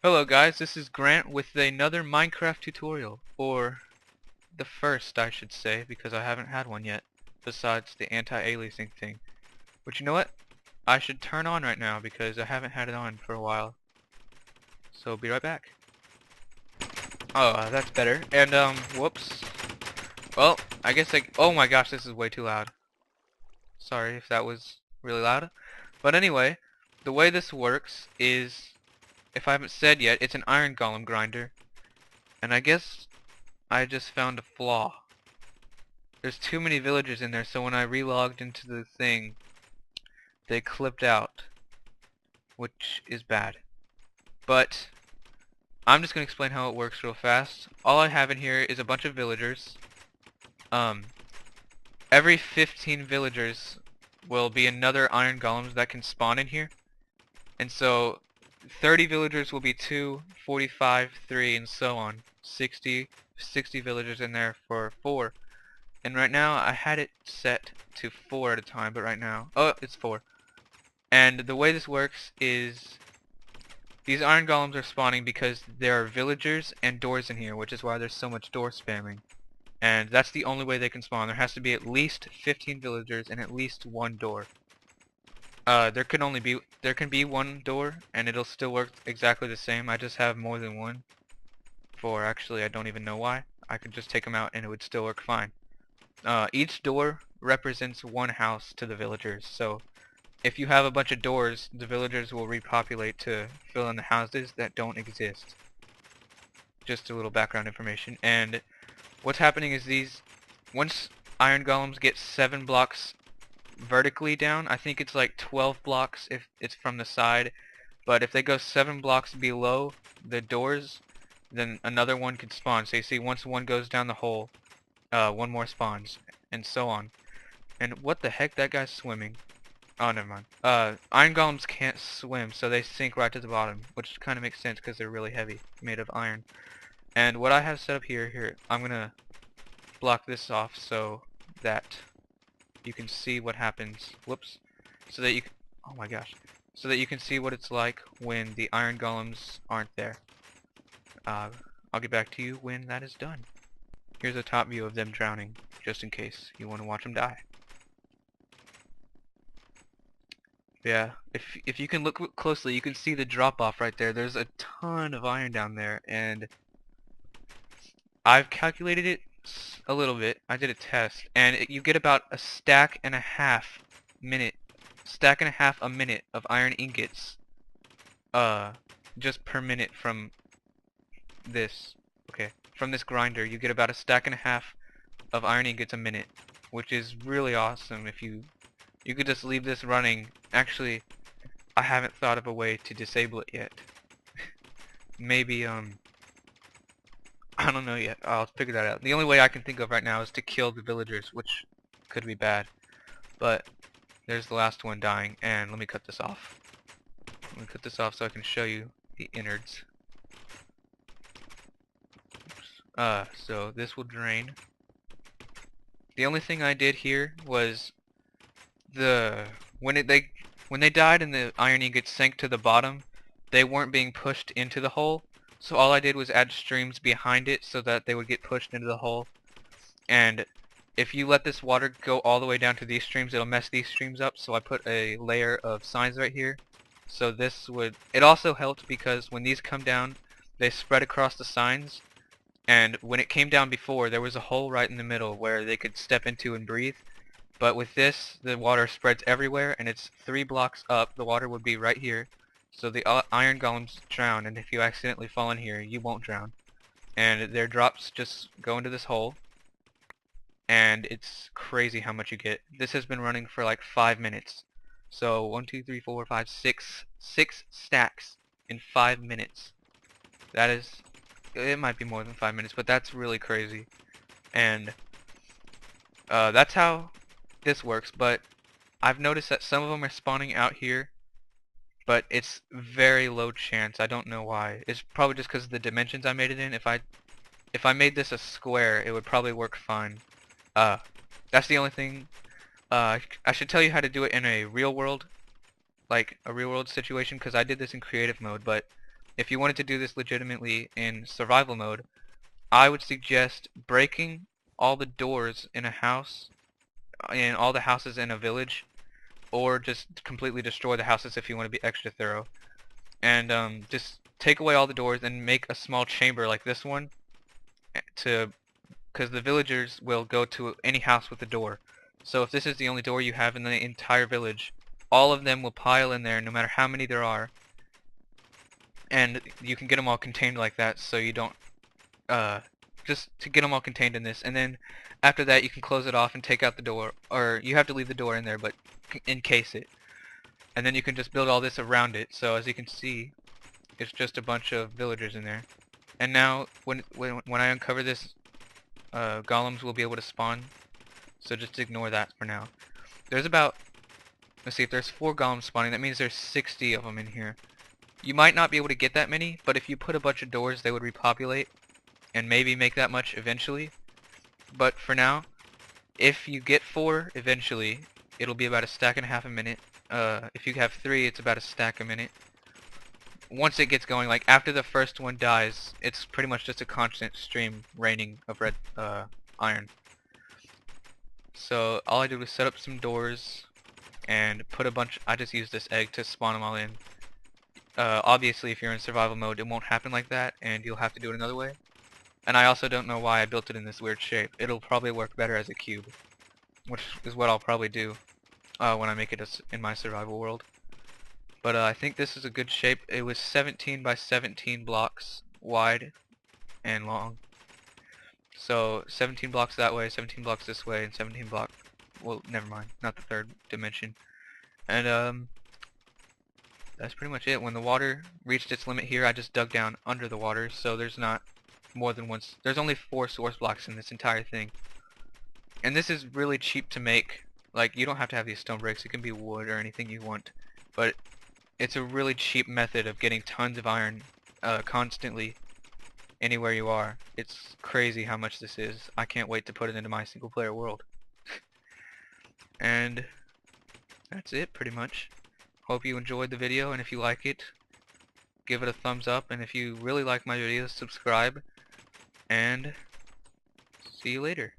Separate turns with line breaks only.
Hello guys, this is Grant with another Minecraft tutorial, or the first I should say, because I haven't had one yet, besides the anti-aliasing thing. But you know what? I should turn on right now because I haven't had it on for a while. So be right back. Oh, that's better. And whoops. Well, I guess oh my gosh, this is way too loud. Sorry if that was really loud. But anyway, the way this works is, if I haven't said yet, it's an iron golem grinder. And I guess I just found a flaw. There's too many villagers in there, so when I relogged into the thing, they clipped out, which is bad. But I'm just going to explain how it works real fast. All I have in here is a bunch of villagers. Um, every 15 villagers will be another iron golems that can spawn in here. And so 30 villagers will be 2, 45, 3, and so on. 60 villagers in there for 4. And right now, I had it set to 4 at a time, but right now, oh, it's 4. And the way this works is, these iron golems are spawning because there are villagers and doors in here, which is why there's so much door spamming. And that's the only way they can spawn. There has to be at least 15 villagers and at least 1 door. There can be 1 door, and it'll still work exactly the same. I just have more than 1. Actually, I don't even know why. I could just take them out and it would still work fine. Each door represents 1 house to the villagers, so if you have a bunch of doors, the villagers will repopulate to fill in the houses that don't exist. Just a little background information. And what's happening is once iron golems get 7 blocks vertically down, I think it's like 12 blocks if it's from the side, but if they go 7 blocks below the doors, then another one can spawn. So you see, once one goes down the hole, 1 more spawns, and so on. And what the heck, that guy's swimming. Oh, never mind. Iron golems can't swim, so they sink right to the bottom, which kind of makes sense because they're really heavy, made of iron. And what I have set up here, I'm gonna block this off so that you can see what happens. Whoops. So that you can, oh my gosh. So that you can see what it's like when the iron golems aren't there. I'll get back to you when that is done. Here's a top view of them drowning, just in case you want to watch them die. Yeah, if you can look closely, you can see the drop off right there. There's a ton of iron down there, and I've calculated it a little bit. I did a test, and you get about a stack and a half a minute of iron ingots, just per minute from this. Okay, from this grinder, you get about a stack and a half of iron ingots a minute, which is really awesome. If you could just leave this running. Actually, I haven't thought of a way to disable it yet. Maybe I don't know yet. I'll figure that out. The only way I can think of right now is to kill the villagers, which could be bad. But there's the last one dying, and let me cut this off. Let me cut this off so I can show you the innards. So this will drain. The only thing I did here was when they died and the iron ingots sank to the bottom, they weren't being pushed into the hole. So all I did was add streams behind it so that they would get pushed into the hole. And if you let this water go all the way down to these streams, it'll mess these streams up. So I put a layer of signs right here. So it also helped because when these come down, they spread across the signs. And when it came down before, there was a hole right in the middle where they could step into and breathe. But with this, the water spreads everywhere, and it's 3 blocks up. The water would be right here. So the iron golems drown, and if you accidentally fall in here, you won't drown. And their drops just go into this hole, and it's crazy how much you get. This has been running for like 5 minutes. So 1, 2, 3, 4, 5, 6 stacks in 5 minutes. That is, it might be more than 5 minutes, but that's really crazy. And that's how this works. But I've noticed that some of them are spawning out here, but it's very low chance. I don't know why. It's probably just because of the dimensions I made it in. If I made this a square, it would probably work fine. That's the only thing. I should tell you how to do it in a real world, like a real world situation, because I did this in creative mode, but if you wanted to do this legitimately in survival mode, I would suggest breaking all the doors in a house, in all the houses in a village, or just completely destroy the houses if you want to be extra thorough. And just take away all the doors and make a small chamber like this one, to because the villagers will go to any house with a door. So if this is the only door you have in the entire village, all of them will pile in there no matter how many there are, and you can get them all contained like that, so you don't just to get them all contained in this. And then after that you can close it off and take out the door, or you have to leave the door in there but encase it, and then you can just build all this around it. So as you can see, it's just a bunch of villagers in there. And now when I uncover this, golems will be able to spawn, so just ignore that for now. There's about, let's see, if there's 4 golems spawning, that means there's 60 of them in here. You might not be able to get that many, but if you put a bunch of doors, they would repopulate and maybe make that much eventually. But for now, if you get 4 eventually, it'll be about a stack and a half a minute. If you have 3, it's about a stack a minute. Once it gets going, like after the first one dies, it's pretty much just a constant stream raining of red iron. So all I did was set up some doors and put a bunch. I just used this egg to spawn them all in. Obviously if you're in survival mode it won't happen like that, and you'll have to do it another way. And I also don't know why I built it in this weird shape. It'll probably work better as a cube, which is what I'll probably do when I make it in my survival world. But I think this is a good shape. It was 17 by 17 blocks wide and long. So 17 blocks that way, 17 blocks this way, and 17 blocks, well, never mind, not the third dimension. And that's pretty much it. When the water reached its limit here, I just dug down under the water, so there's not more than one. There's only 4 source blocks in this entire thing. And this is really cheap to make. Like, you don't have to have these stone bricks. It can be wood or anything you want. But it's a really cheap method of getting tons of iron constantly anywhere you are. It's crazy how much this is. I can't wait to put it into my single player world. And that's it pretty much. Hope you enjoyed the video, and if you like it, give it a thumbs up, and if you really like my videos, subscribe, and see you later.